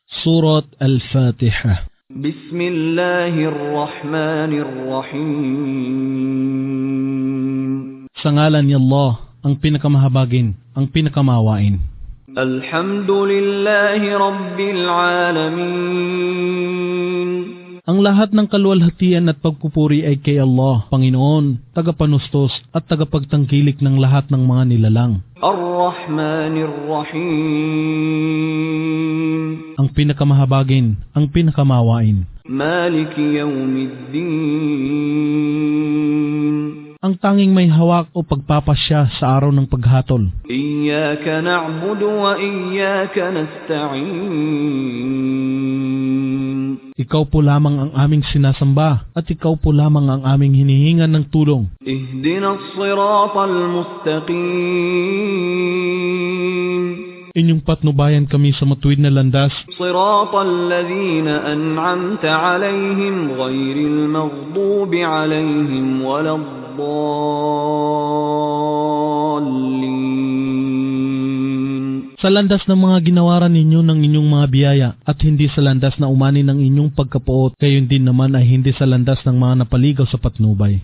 Surat Al-Fatiha. Bismillahirrahmanirrahim. Sa ngalan ni Allah, ang pinakamahabagin, ang pinakamawain. Alhamdulillahi Rabbil Alamin. Ang lahat ng kaluwalhatian at pagpupuri ay kay Allah, Panginoon, tagapanustos at tagapagtangkilik ng lahat ng mga nilalang. Ar-Rahmanir-Rahim. Ang pinakamahabagin, ang pinakamawain. Maliki Yawmiddin. Ang tanging may hawak o pagpapasya sa araw ng paghatol. Iyyaka na'budu wa iyyaka nasta'in. Ikaw po lamang ang aming sinasamba at ikaw po lamang ang aming hinihingan ng tulong. Ihdinas siratal mustaqim. Inyong patnubayan kami sa matuwid na landas. Siratal ladzina an'amta 'alaihim ghairil maghdubi 'alaihim waladdallin. Sa landas ng mga ginawaran ninyo ng inyong mga biyaya at hindi sa landas na umani ng inyong pagkapuot, gayon din naman ay hindi sa landas ng mga napaligaw sa patnubay.